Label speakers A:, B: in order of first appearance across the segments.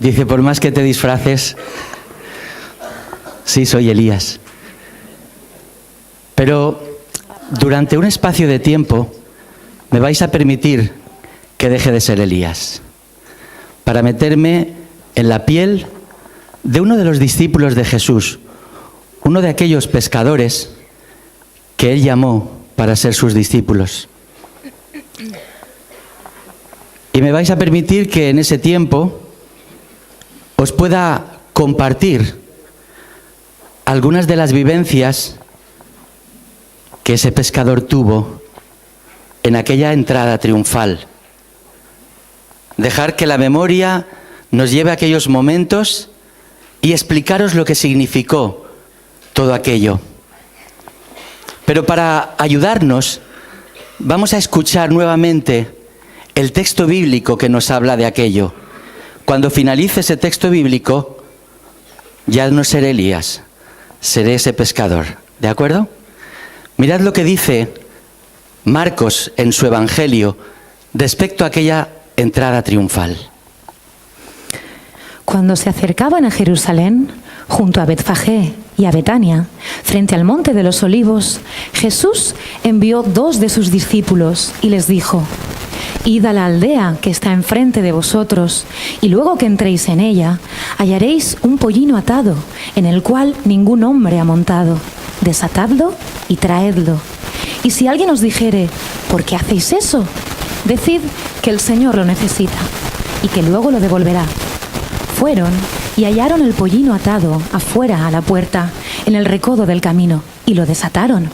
A: Dice, por más que te disfraces, sí, soy Elías. Pero durante un espacio de tiempo me vais a permitir que deje de ser Elías, para meterme en la piel de uno de los discípulos de Jesús, uno de aquellos pescadores que él llamó para ser sus discípulos. Y me vais a permitir que en ese tiempo os pueda compartir algunas de las vivencias que ese pescador tuvo en aquella entrada triunfal. Dejar que la memoria nos lleve a aquellos momentos y explicaros lo que significó todo aquello. Pero para ayudarnos, vamos a escuchar nuevamente el texto bíblico que nos habla de aquello. Cuando finalice ese texto bíblico, ya no seré Elías, seré ese pescador. ¿De acuerdo? Mirad lo que dice Marcos en su Evangelio respecto a aquella entrada triunfal.
B: Cuando se acercaban a Jerusalén, junto a Betfagé y a Betania, frente al monte de los Olivos, Jesús envió 2 de sus discípulos y les dijo: Id a la aldea que está enfrente de vosotros, y luego que entréis en ella, hallaréis un pollino atado, en el cual ningún hombre ha montado. Desatadlo y traedlo. Y si alguien os dijere: ¿por qué hacéis eso?, decid que el Señor lo necesita, y que luego lo devolverá. Fueron y hallaron el pollino atado afuera a la puerta, en el recodo del camino, y lo desataron.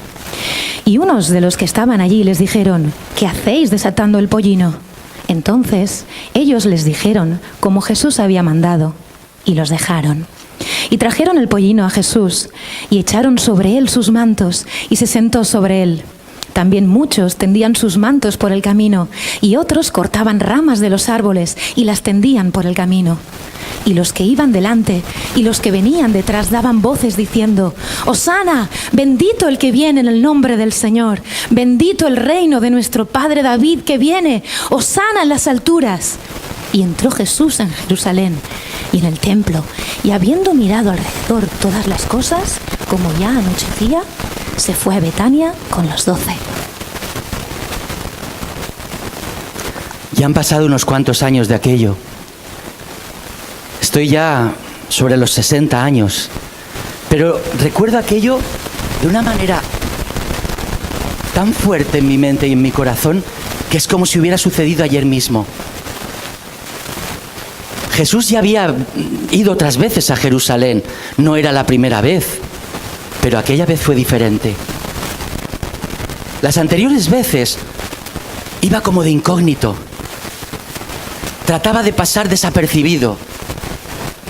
B: Y unos de los que estaban allí les dijeron: ¿qué hacéis desatando el pollino? Entonces ellos les dijeron como Jesús había mandado, y los dejaron. Y trajeron el pollino a Jesús, y echaron sobre él sus mantos, y se sentó sobre él. También muchos tendían sus mantos por el camino, y otros cortaban ramas de los árboles y las tendían por el camino. Y los que iban delante y los que venían detrás daban voces diciendo: ¡Hosana! ¡Bendito el que viene en el nombre del Señor! ¡Bendito el reino de nuestro padre David que viene! ¡Hosana en las alturas! Y entró Jesús en Jerusalén y en el templo, y habiendo mirado alrededor todas las cosas, como ya anochecía, se fue a Betania con los 12.
A: Ya han pasado unos cuantos años de aquello. Estoy ya sobre los 60 años, pero recuerdo aquello de una manera tan fuerte en mi mente y en mi corazón que es como si hubiera sucedido ayer mismo. Jesús ya había ido otras veces a Jerusalén, no era la primera vez, pero aquella vez fue diferente. Las anteriores veces iba como de incógnito, trataba de pasar desapercibido.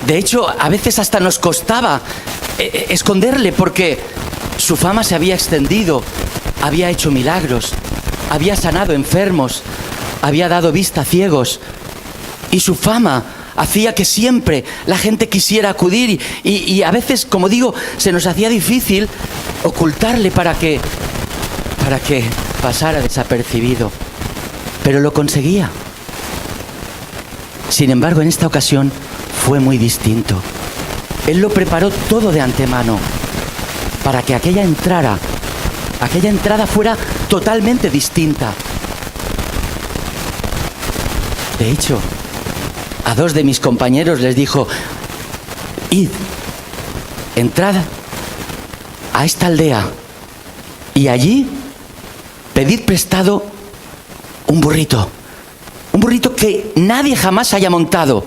A: De hecho, a veces hasta nos costaba esconderle porque su fama se había extendido, había hecho milagros, había sanado enfermos, había dado vista a ciegos, y su fama hacía que siempre la gente quisiera acudir y a veces, como digo, se nos hacía difícil ocultarle para que pasara desapercibido. Pero lo conseguía. Sin embargo, en esta ocasión fue muy distinto. Él lo preparó todo de antemano para que aquella entrada fuera totalmente distinta. De hecho, a 2 de mis compañeros les dijo: id, entrad a esta aldea y allí pedid prestado un burrito que nadie jamás haya montado,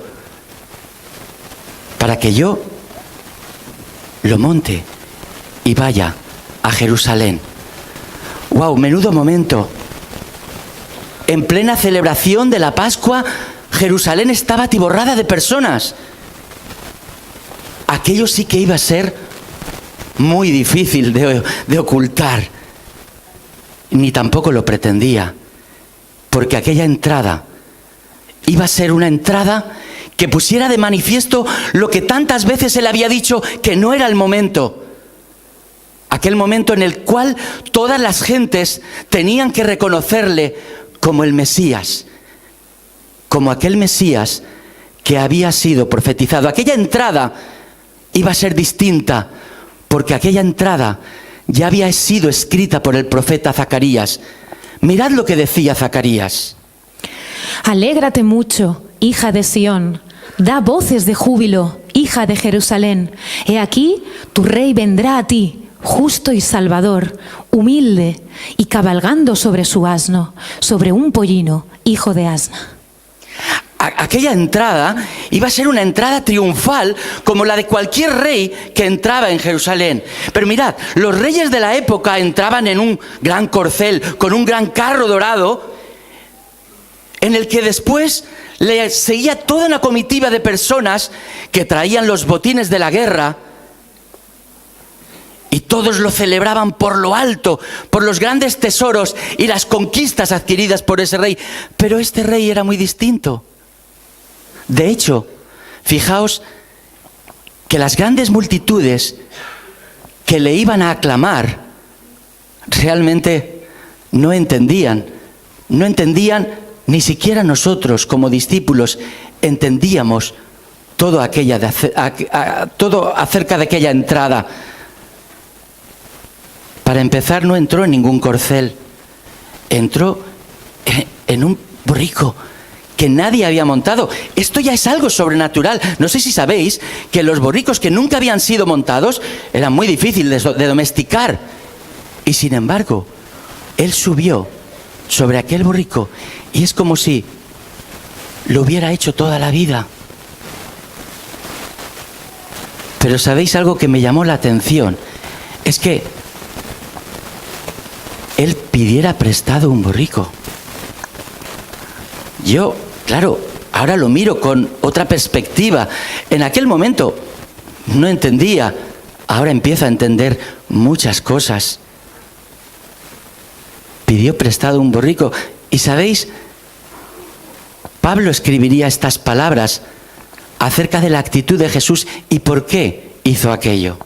A: para que yo lo monte y vaya a Jerusalén. ¡Wow! Menudo momento. En plena celebración de la Pascua, Jerusalén estaba atiborrada de personas. Aquello sí que iba a ser muy difícil de ocultar. Ni tampoco lo pretendía, porque aquella entrada iba a ser una entrada que pusiera de manifiesto lo que tantas veces él había dicho que no era el momento. Aquel momento en el cual todas las gentes tenían que reconocerle como el Mesías, como aquel Mesías que había sido profetizado. Aquella entrada iba a ser distinta, porque aquella entrada ya había sido escrita por el profeta Zacarías. Mirad lo que decía Zacarías.
B: Alégrate mucho, hija de Sión, da voces de júbilo, hija de Jerusalén. He aquí, tu rey vendrá a ti, justo y salvador, humilde y cabalgando sobre su asno, sobre un pollino, hijo de asna.
A: Aquella entrada iba a ser una entrada triunfal como la de cualquier rey que entraba en Jerusalén. Pero mirad, los reyes de la época entraban en un gran corcel, con un gran carro dorado, en el que después le seguía toda una comitiva de personas que traían los botines de la guerra, y todos lo celebraban por lo alto, por los grandes tesoros y las conquistas adquiridas por ese rey. Pero este rey era muy distinto. De hecho, fijaos que las grandes multitudes que le iban a aclamar realmente no entendían, ni siquiera nosotros como discípulos entendíamos todo acerca de aquella entrada. Para empezar, no entró en ningún corcel, entró en un borrico que nadie había montado. Esto ya es algo sobrenatural. No sé si sabéis que los borricos que nunca habían sido montados eran muy difíciles de domesticar. Y sin embargo, él subió sobre aquel borrico y es como si lo hubiera hecho toda la vida. Pero ¿sabéis algo que me llamó la atención? Es que él pidiera prestado un borrico. Yo, claro, ahora lo miro con otra perspectiva. En aquel momento no entendía, ahora empiezo a entender muchas cosas. Pidió prestado un borrico. Y ¿sabéis? Pablo escribiría estas palabras acerca de la actitud de Jesús y por qué hizo aquello.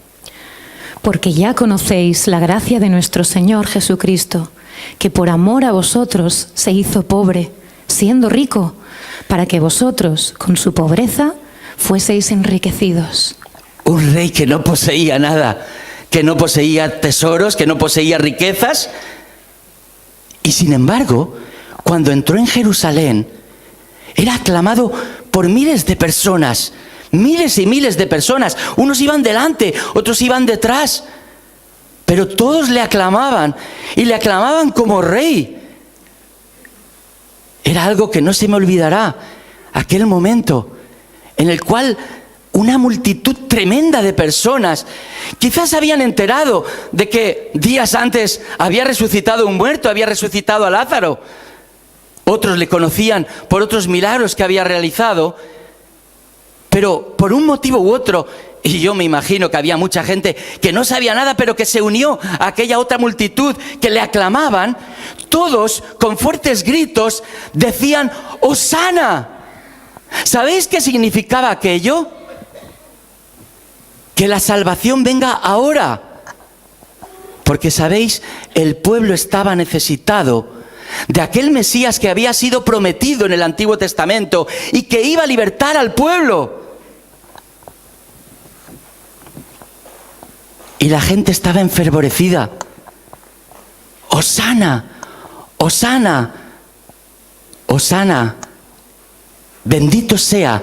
B: Porque ya conocéis la gracia de nuestro Señor Jesucristo, que por amor a vosotros se hizo pobre, siendo rico, para que vosotros, con su pobreza, fueseis enriquecidos.
A: Un rey que no poseía nada, que no poseía tesoros, que no poseía riquezas. Y sin embargo, cuando entró en Jerusalén, era aclamado por miles de personas. Miles y miles de personas. Unos iban delante, otros iban detrás. Pero todos le aclamaban y le aclamaban como rey. Era algo que no se me olvidará. Aquel momento en el cual una multitud tremenda de personas quizás habían enterado de que días antes había resucitado un muerto, había resucitado a Lázaro. Otros le conocían por otros milagros que había realizado. Pero por un motivo u otro, y yo me imagino que había mucha gente que no sabía nada, pero que se unió a aquella otra multitud que le aclamaban, todos con fuertes gritos decían ¡Hosana! ¿Sabéis qué significaba aquello? Que la salvación venga ahora. Porque, ¿sabéis? El pueblo estaba necesitado de aquel Mesías que había sido prometido en el Antiguo Testamento y que iba a libertar al pueblo. Y la gente estaba enfervorecida. ¡Hosana! ¡Hosana! ¡Hosana! Bendito sea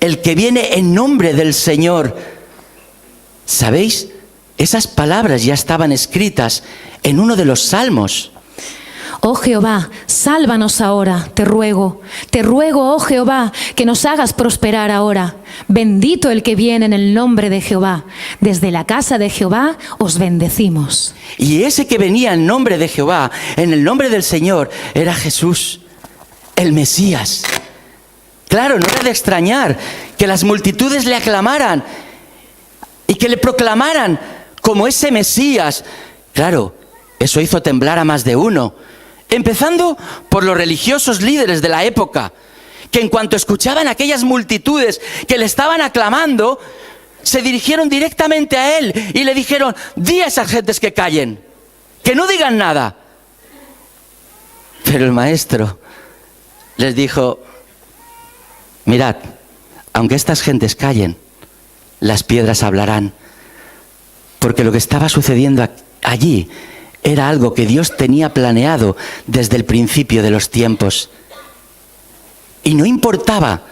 A: el que viene en nombre del Señor. ¿Sabéis? Esas palabras ya estaban escritas en uno de los salmos.
B: Oh Jehová, sálvanos ahora, te ruego, oh Jehová, que nos hagas prosperar ahora. Bendito el que viene en el nombre de Jehová. Desde la casa de Jehová os bendecimos.
A: Y ese que venía en nombre de Jehová, en el nombre del Señor, era Jesús, el Mesías. Claro, no era de extrañar que las multitudes le aclamaran y que le proclamaran como ese Mesías. Claro, eso hizo temblar a más de uno. Empezando por los religiosos líderes de la época, que en cuanto escuchaban aquellas multitudes que le estaban aclamando, se dirigieron directamente a él y le dijeron: di a esas gentes que callen, que no digan nada. Pero el maestro les dijo: mirad, aunque estas gentes callen, las piedras hablarán. Porque lo que estaba sucediendo allí era algo que Dios tenía planeado desde el principio de los tiempos. Y no importaba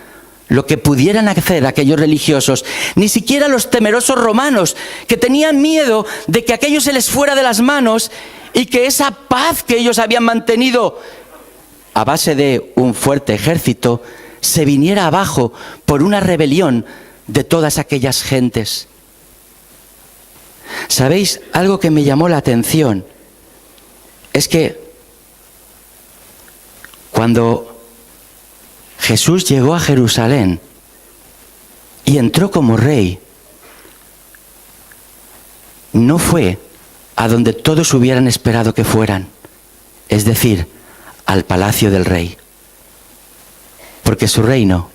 A: lo que pudieran hacer aquellos religiosos, ni siquiera los temerosos romanos, que tenían miedo de que aquello se les fuera de las manos y que esa paz que ellos habían mantenido a base de un fuerte ejército se viniera abajo por una rebelión de todas aquellas gentes. ¿Sabéis? Algo que me llamó la atención es que cuando Jesús llegó a Jerusalén y entró como rey, no fue a donde todos hubieran esperado que fueran, es decir, al palacio del rey, porque su reino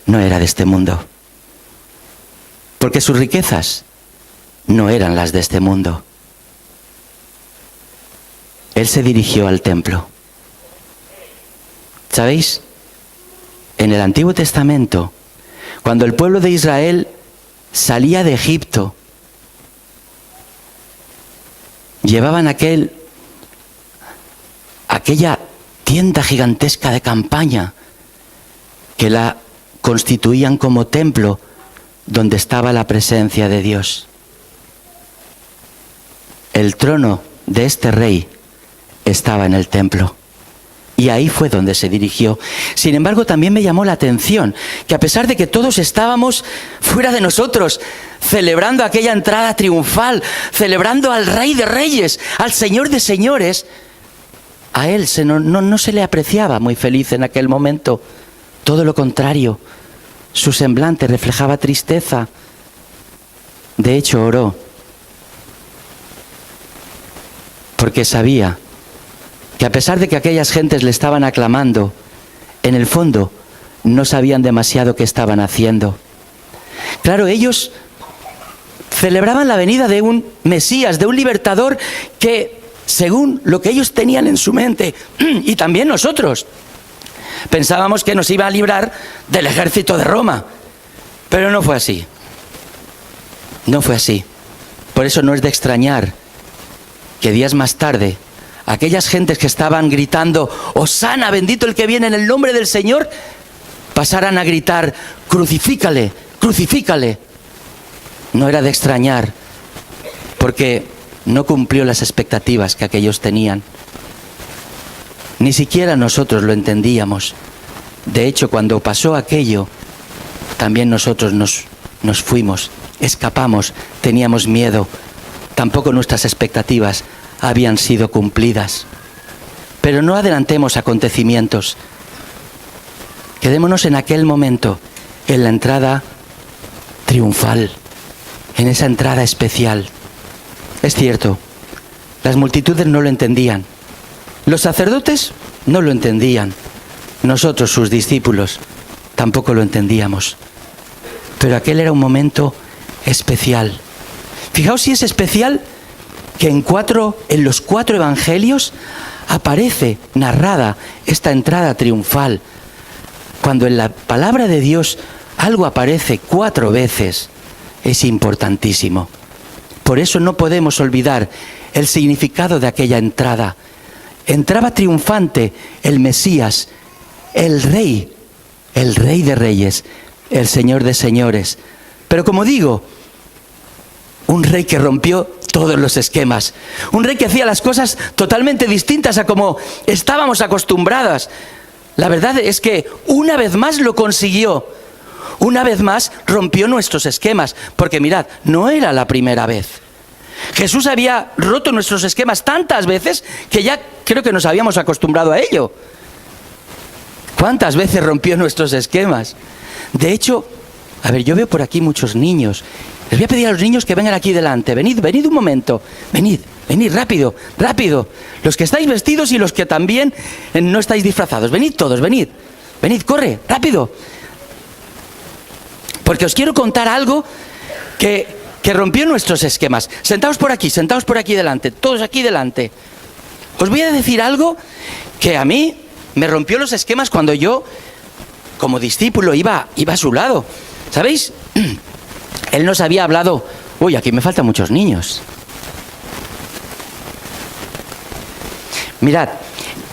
A: no era de este mundo, porque sus riquezas no eran las de este mundo. Él se dirigió al templo. ¿Sabéis? En el Antiguo Testamento, cuando el pueblo de Israel salía de Egipto, llevaban aquella tienda gigantesca de campaña que la constituían como templo donde estaba la presencia de Dios. El trono de este rey estaba en el templo. Y ahí fue donde se dirigió. Sin embargo, también me llamó la atención que a pesar de que todos estábamos fuera de nosotros, celebrando aquella entrada triunfal, celebrando al Rey de Reyes, al Señor de Señores, a él no se le apreciaba muy feliz en aquel momento. Todo lo contrario, su semblante reflejaba tristeza. De hecho, oró, porque sabía que a pesar de que aquellas gentes le estaban aclamando, en el fondo no sabían demasiado qué estaban haciendo. Claro, ellos celebraban la venida de un Mesías, de un libertador que, según lo que ellos tenían en su mente, y también nosotros, pensábamos que nos iba a librar del ejército de Roma. Pero no fue así. No fue así. Por eso no es de extrañar que días más tarde aquellas gentes que estaban gritando «Hosana, bendito el que viene en el nombre del Señor», pasaran a gritar «Crucifícale, crucifícale». No era de extrañar, porque no cumplió las expectativas que aquellos tenían. Ni siquiera nosotros lo entendíamos. De hecho, cuando pasó aquello, también nosotros nos fuimos, escapamos, teníamos miedo. Tampoco nuestras expectativas habían sido cumplidas. Pero no adelantemos acontecimientos. Quedémonos en aquel momento, en la entrada triunfal, en esa entrada especial. Es cierto, las multitudes no lo entendían. Los sacerdotes no lo entendían. Nosotros, sus discípulos, tampoco lo entendíamos. Pero aquel era un momento especial. Fijaos si es especial que en los 4 evangelios aparece narrada esta entrada triunfal. Cuando en la palabra de Dios algo aparece 4 veces, es importantísimo. Por eso no podemos olvidar el significado de aquella entrada. Entraba triunfante el Mesías, el Rey de Reyes, el Señor de Señores. Pero como digo, un rey que rompió todos los esquemas. Un rey que hacía las cosas totalmente distintas a como estábamos acostumbradas. La verdad es que una vez más lo consiguió. Una vez más rompió nuestros esquemas. Porque mirad, no era la primera vez. Jesús había roto nuestros esquemas tantas veces que ya creo que nos habíamos acostumbrado a ello. ¿Cuántas veces rompió nuestros esquemas? De hecho, a ver, yo veo por aquí muchos niños. Les voy a pedir a los niños que vengan aquí delante. Venid un momento. Venid, rápido, rápido. Los que estáis vestidos y los que también no estáis disfrazados. Venid todos, venid. Venid, corre, rápido. Porque os quiero contar algo que rompió nuestros esquemas. Sentaos por aquí delante. Todos aquí delante. Os voy a decir algo que a mí me rompió los esquemas cuando yo como discípulo, iba a su lado. ¿Sabéis? Él nos había hablado... Uy, aquí me faltan muchos niños. Mirad,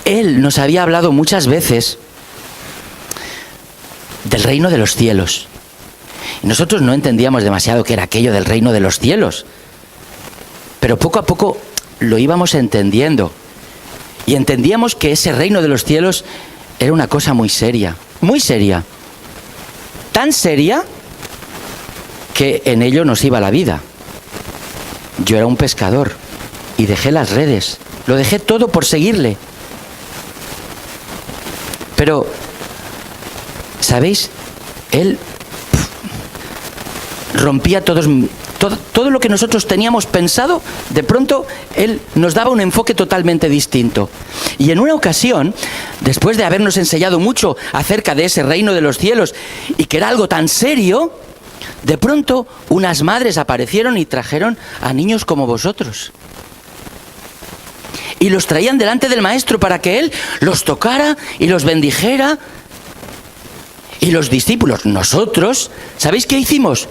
A: Él nos había hablado muchas veces del reino de los cielos. Y nosotros no entendíamos demasiado qué era aquello del reino de los cielos. Pero poco a poco lo íbamos entendiendo. Y entendíamos que ese reino de los cielos era una cosa muy seria. Muy seria. Tan seria que en ello nos iba la vida. Yo era un pescador y dejé las redes. Lo dejé todo por seguirle. Pero, ¿sabéis? Él rompía todo lo que nosotros teníamos pensado. De pronto, Él nos daba un enfoque totalmente distinto. Y en una ocasión, después de habernos enseñado mucho acerca de ese reino de los cielos y que era algo tan serio, de pronto unas madres aparecieron y trajeron a niños como vosotros. Y los traían delante del maestro para que él los tocara y los bendijera. Y los discípulos, nosotros, ¿sabéis qué hicimos?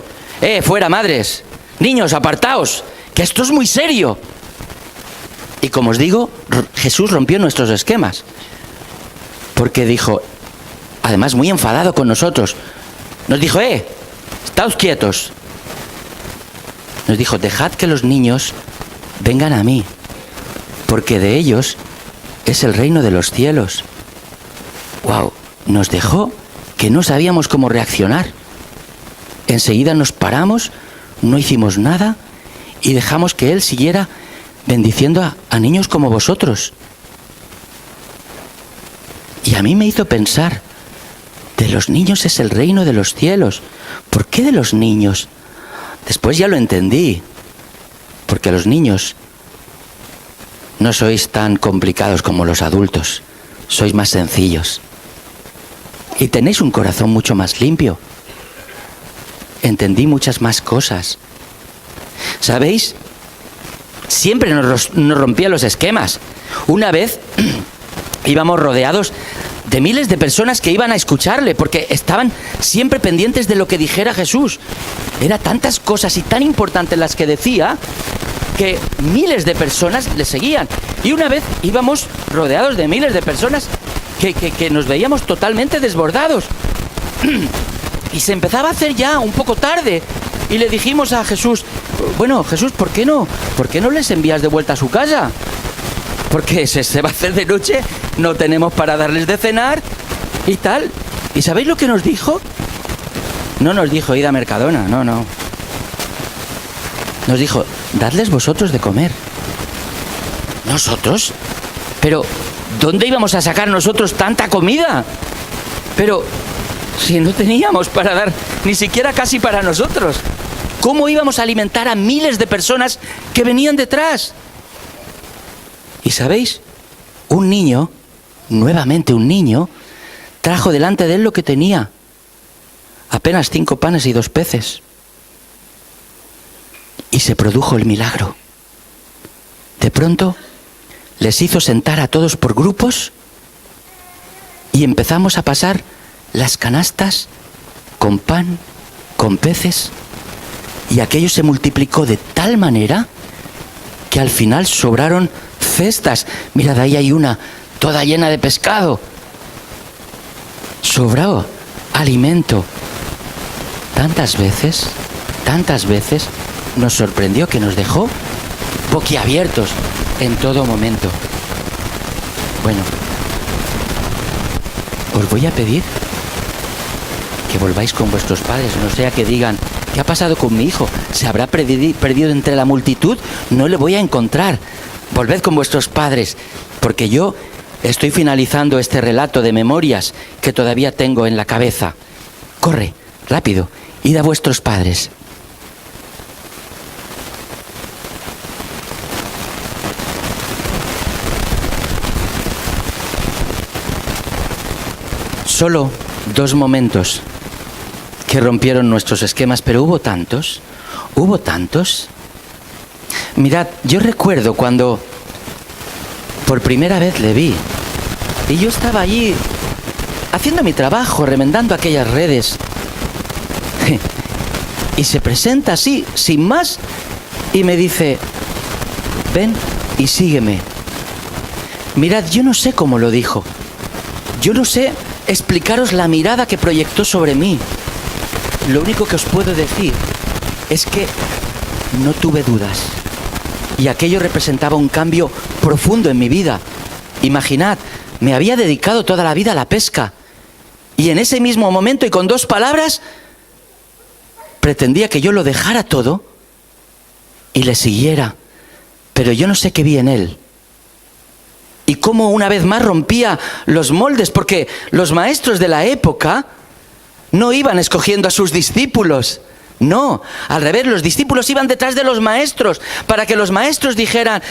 A: Fuera madres, niños, apartaos, que esto es muy serio. Y como os digo, Jesús rompió nuestros esquemas. Porque dijo, además muy enfadado con nosotros, nos dijo, estáos quietos. Nos dijo, dejad que los niños vengan a mí, porque de ellos es el reino de los cielos. ¡Wow! Nos dejó que no sabíamos cómo reaccionar. Enseguida nos paramos, no hicimos nada y dejamos que Él siguiera bendiciendo a niños como vosotros. Y a mí me hizo pensar, de los niños es el reino de los cielos. ¿Por qué de los niños? Después ya lo entendí. Porque los niños no sois tan complicados como los adultos. Sois más sencillos. Y tenéis un corazón mucho más limpio. Entendí muchas más cosas. ¿Sabéis? Siempre nos rompía los esquemas. Una vez íbamos rodeados de miles de personas que iban a escucharle, porque estaban siempre pendientes de lo que dijera Jesús. Era tantas cosas y tan importantes las que decía, que miles de personas le seguían. Y una vez íbamos rodeados de miles de personas que nos veíamos totalmente desbordados. Y se empezaba a hacer ya un poco tarde. Y le dijimos a Jesús, bueno, Jesús, ¿por qué no les envías de vuelta a su casa? Porque se va a hacer de noche, no tenemos para darles de cenar y tal. ¿Y sabéis lo que nos dijo? No nos dijo, id a Mercadona, no. Nos dijo, dadles vosotros de comer. ¿Nosotros? Pero, ¿dónde íbamos a sacar nosotros tanta comida? Pero, si no teníamos para dar, ni siquiera casi para nosotros. ¿Cómo íbamos a alimentar a miles de personas que venían detrás? Y ¿sabéis? Un niño, nuevamente un niño, trajo delante de él lo que tenía. Apenas 5 panes y 2 peces. Y se produjo el milagro. De pronto, les hizo sentar a todos por grupos y empezamos a pasar las canastas con pan, con peces, y aquello se multiplicó de tal manera que al final sobraron cestas. Mirad, ahí hay una toda llena de pescado. Sobró alimento. Tantas veces nos sorprendió que nos dejó boquiabiertos en todo momento. Bueno, os voy a pedir que volváis con vuestros padres, no sea que digan, ¿qué ha pasado con mi hijo? ¿Se habrá perdido entre la multitud? No le voy a encontrar. Volved con vuestros padres, porque yo estoy finalizando este relato de memorias que todavía tengo en la cabeza. Corre, rápido, id a vuestros padres. Solo 2 momentos que rompieron nuestros esquemas, pero hubo tantos. Mirad, yo recuerdo cuando por primera vez le vi, y yo estaba allí haciendo mi trabajo, remendando aquellas redes. Y se presenta así, sin más, y me dice, ven y sígueme. Mirad, yo no sé cómo lo dijo. Yo no sé explicaros la mirada que proyectó sobre mí. Lo único que os puedo decir es que no tuve dudas. Y aquello representaba un cambio profundo en mi vida. Imaginad, me había dedicado toda la vida a la pesca. Y en ese mismo momento y con 2 palabras, pretendía que yo lo dejara todo y le siguiera. Pero yo no sé qué vi en él. Y cómo una vez más rompía los moldes, porque los maestros de la época no iban escogiendo a sus discípulos. No, al revés, los discípulos iban detrás de los maestros para que los maestros dijeran,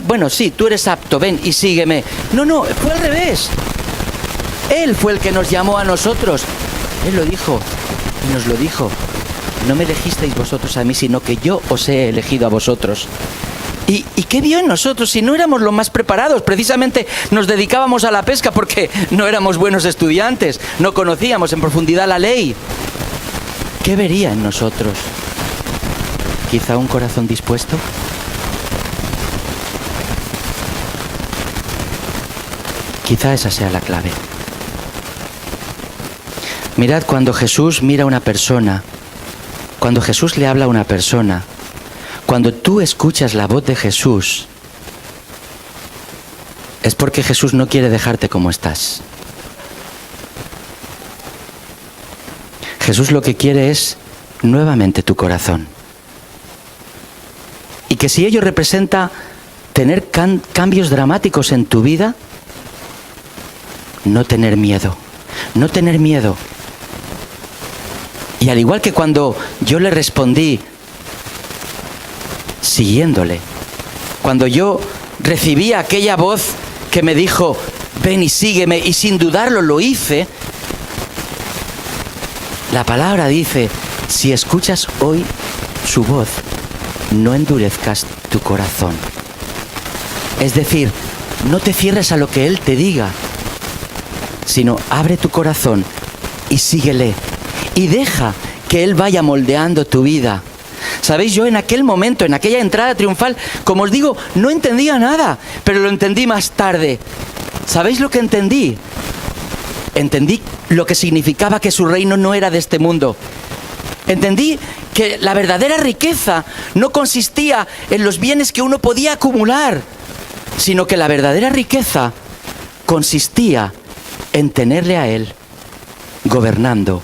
A: bueno, sí, tú eres apto, ven y sígueme. No, fue al revés. Él fue el que nos llamó a nosotros. Él lo dijo y nos lo dijo. No me elegisteis vosotros a mí, sino que yo os he elegido a vosotros. ¿Y qué vio en nosotros si no éramos los más preparados? Precisamente nos dedicábamos a la pesca porque no éramos buenos estudiantes, no conocíamos en profundidad la ley. ¿Qué vería en nosotros? ¿Quizá un corazón dispuesto? Quizá esa sea la clave. Mirad, cuando Jesús mira a una persona, cuando Jesús le habla a una persona, cuando tú escuchas la voz de Jesús, es porque Jesús no quiere dejarte como estás. Jesús lo que quiere es nuevamente tu corazón. Y que si ello representa tener cambios dramáticos en tu vida, no tener miedo, no tener miedo. Y al igual que cuando yo le respondí, siguiéndole, cuando yo recibí aquella voz que me dijo, ven y sígueme, y sin dudarlo lo hice, la palabra dice, si escuchas hoy su voz, no endurezcas tu corazón. Es decir, no te cierres a lo que Él te diga, sino abre tu corazón y síguele. Y deja que Él vaya moldeando tu vida. Sabéis, yo en aquel momento, en aquella entrada triunfal, como os digo, no entendía nada, pero lo entendí más tarde. ¿Sabéis lo que entendí? Entendí lo que significaba que su reino no era de este mundo. Entendí que la verdadera riqueza no consistía en los bienes que uno podía acumular, sino que la verdadera riqueza consistía en tenerle a Él gobernando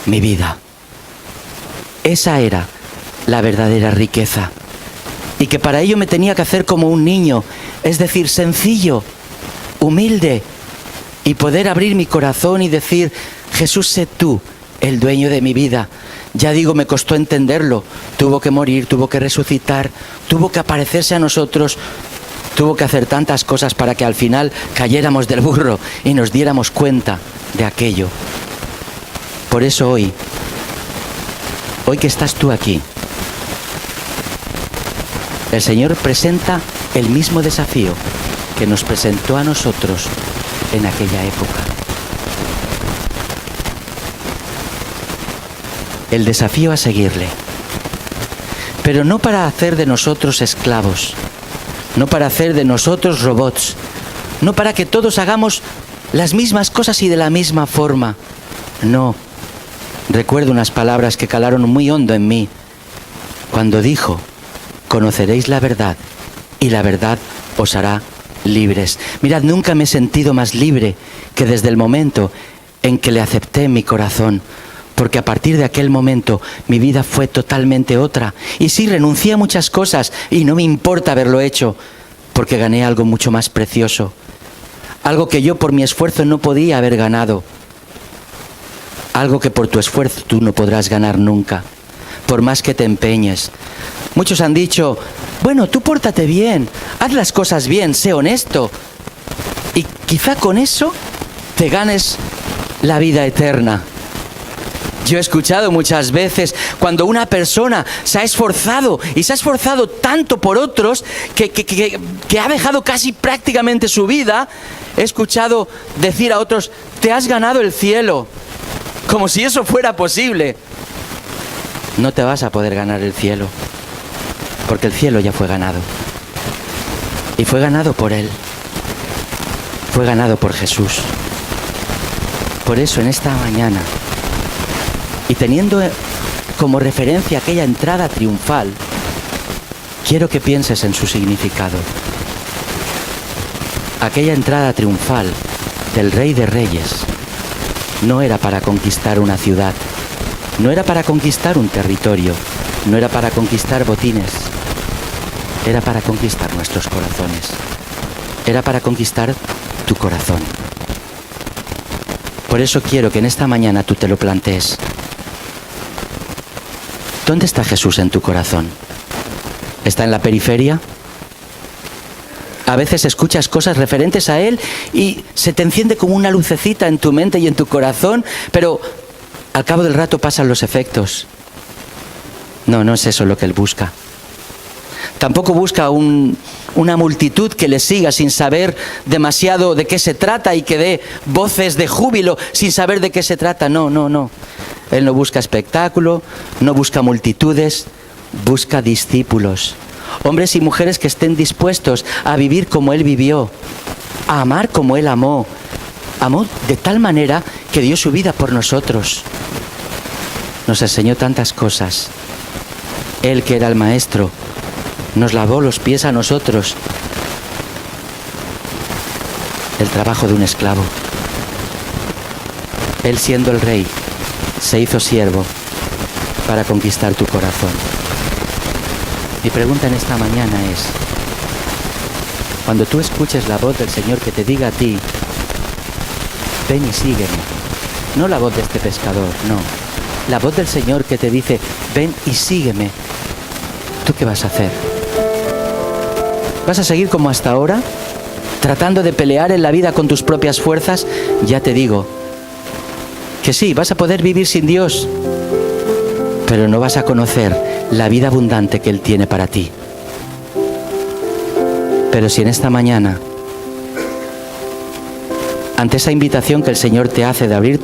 A: mi vida. Esa era la verdadera riqueza. Y que para ello me tenía que hacer como un niño, es decir, sencillo, humilde, y poder abrir mi corazón y decir, Jesús, sé tú el dueño de mi vida. Ya digo, me costó entenderlo. Tuvo que morir, tuvo que resucitar, tuvo que aparecerse a nosotros, tuvo que hacer tantas cosas para que al final cayéramos del burro y nos diéramos cuenta de aquello. Por eso hoy que estás tú aquí, el Señor presenta el mismo desafío que nos presentó a nosotros en aquella época. El desafío a seguirle. Pero no para hacer de nosotros esclavos, no para hacer de nosotros robots, no para que todos hagamos las mismas cosas y de la misma forma. No. Recuerdo unas palabras que calaron muy hondo en mí, cuando dijo, conoceréis la verdad y la verdad os hará libres. Mirad, nunca me he sentido más libre que desde el momento en que le acepté en mi corazón, porque a partir de aquel momento mi vida fue totalmente otra. Y sí, renuncié a muchas cosas y no me importa haberlo hecho, porque gané algo mucho más precioso, algo que yo por mi esfuerzo no podía haber ganado, algo que por tu esfuerzo tú no podrás ganar nunca, por más que te empeñes. Muchos han dicho, bueno, tú pórtate bien, haz las cosas bien, sé honesto, y quizá con eso te ganes la vida eterna. Yo he escuchado muchas veces cuando una persona se ha esforzado y se ha esforzado tanto por otros que ha dejado casi prácticamente su vida, he escuchado decir a otros: te has ganado el cielo, como si eso fuera posible. No te vas a poder ganar el cielo, porque el cielo ya fue ganado. Y fue ganado por Él. Fue ganado por Jesús. Por eso en esta mañana, y teniendo como referencia aquella entrada triunfal, quiero que pienses en su significado. Aquella entrada triunfal del Rey de Reyes no era para conquistar una ciudad, no era para conquistar un territorio, no era para conquistar botines, era para conquistar nuestros corazones, era para conquistar tu corazón. Por eso quiero que en esta mañana tú te lo plantees. ¿Dónde está Jesús en tu corazón? ¿Está en la periferia? A veces escuchas cosas referentes a Él y se te enciende como una lucecita en tu mente y en tu corazón, pero al cabo del rato pasan los efectos. No, no es eso lo que Él busca. Tampoco busca una multitud que le siga sin saber demasiado de qué se trata y que dé voces de júbilo sin saber de qué se trata. No, no, no. Él no busca espectáculo, no busca multitudes, busca discípulos. Hombres y mujeres que estén dispuestos a vivir como Él vivió, a amar como Él amó. Amó de tal manera que dio su vida por nosotros. Nos enseñó tantas cosas. Él, que era el maestro, nos lavó los pies a nosotros. El trabajo de un esclavo. Él, siendo el rey, se hizo siervo para conquistar tu corazón. Mi pregunta en esta mañana es: cuando tú escuches la voz del Señor que te diga a ti: ven y sígueme, no la voz de este pescador, no, la voz del Señor que te dice: ven y sígueme, ¿tú qué vas a hacer? ¿Vas a seguir como hasta ahora, tratando de pelear en la vida con tus propias fuerzas? Ya te digo que sí, vas a poder vivir sin Dios, pero no vas a conocer la vida abundante que Él tiene para ti. Pero si en esta mañana, ante esa invitación que el Señor te hace de abrir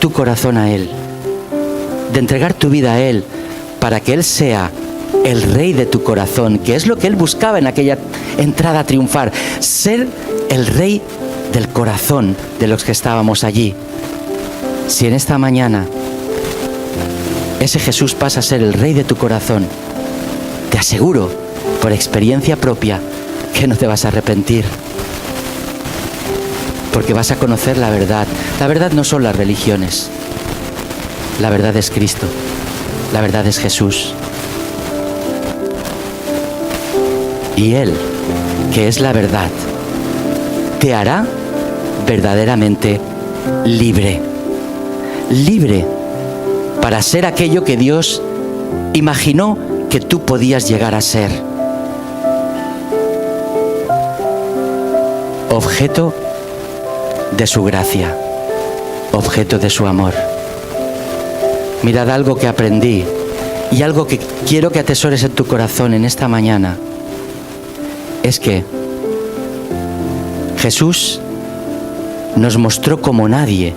A: tu corazón a Él, de entregar tu vida a Él, para que Él sea el Rey de tu corazón, que es lo que Él buscaba en aquella entrada a triunfar, ser el Rey del corazón de los que estábamos allí. Si en esta mañana ese Jesús pasa a ser el Rey de tu corazón, te aseguro, por experiencia propia, que no te vas a arrepentir. Porque vas a conocer la verdad. La verdad no son las religiones. La verdad es Cristo. La verdad es Jesús. Y Él, que es la verdad, te hará verdaderamente libre. Libre para ser aquello que Dios imaginó que tú podías llegar a ser. Objeto de su gracia, objeto de su amor. Mirad, algo que aprendí y algo que quiero que atesores en tu corazón en esta mañana es que Jesús nos mostró como nadie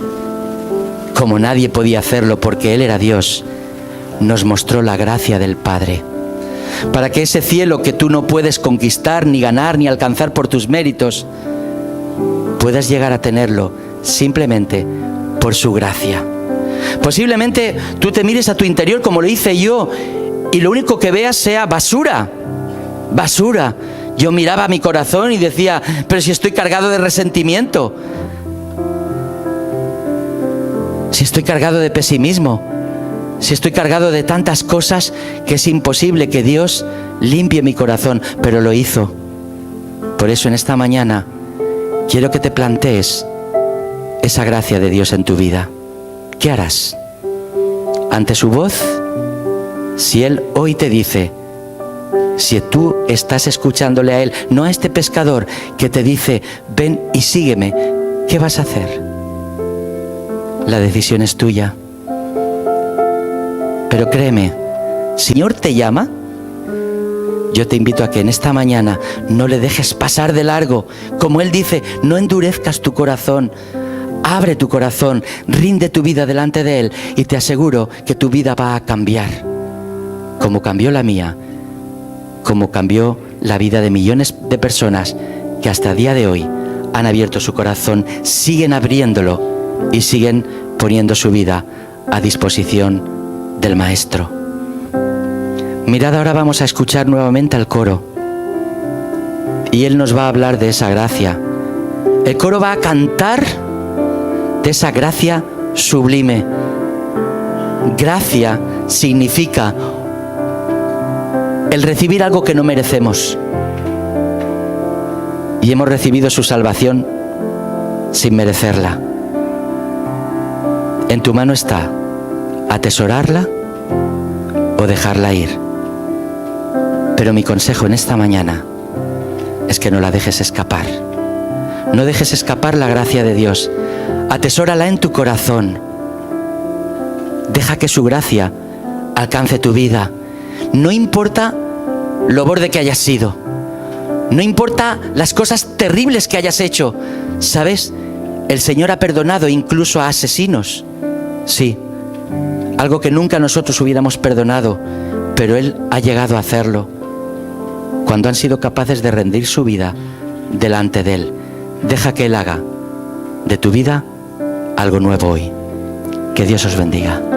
A: podía hacerlo, porque Él era Dios. Nos mostró la gracia del Padre, para que ese cielo que tú no puedes conquistar, ni ganar, ni alcanzar por tus méritos, puedas llegar a tenerlo simplemente por su gracia. Posiblemente tú te mires a tu interior como lo hice yo y lo único que veas sea basura. Basura. Yo miraba mi corazón y decía: pero si estoy cargado de resentimiento, si estoy cargado de pesimismo, si estoy cargado de tantas cosas que es imposible que Dios limpie mi corazón, pero lo hizo. Por eso en esta mañana quiero que te plantees esa gracia de Dios en tu vida. ¿Qué harás ante su voz? Si Él hoy te dice, si tú estás escuchándole a Él, no a este pescador que te dice: ven y sígueme, ¿qué vas a hacer? La decisión es tuya. Pero créeme, Señor te llama. Yo te invito a que en esta mañana no le dejes pasar de largo. Como Él dice, no endurezcas tu corazón. Abre tu corazón, rinde tu vida delante de Él y te aseguro que tu vida va a cambiar. Como cambió la mía, como cambió la vida de millones de personas que hasta el día de hoy han abierto su corazón, siguen abriéndolo y siguen poniendo su vida a disposición del Maestro. Mirad, ahora vamos a escuchar nuevamente al coro y Él nos va a hablar de esa gracia. El coro va a cantar de esa gracia sublime. Gracia significa el recibir algo que no merecemos. Y hemos recibido su salvación sin merecerla. En tu mano está atesorarla o dejarla ir. Pero mi consejo en esta mañana es que no la dejes escapar. No dejes escapar la gracia de Dios. Atesórala en tu corazón. Deja que su gracia alcance tu vida. No importa lo borde que hayas sido. No importa las cosas terribles que hayas hecho. ¿Sabes? El Señor ha perdonado incluso a asesinos. Sí, algo que nunca nosotros hubiéramos perdonado, pero Él ha llegado a hacerlo cuando han sido capaces de rendir su vida delante de Él. Deja que Él haga de tu vida algo nuevo hoy. Que Dios os bendiga.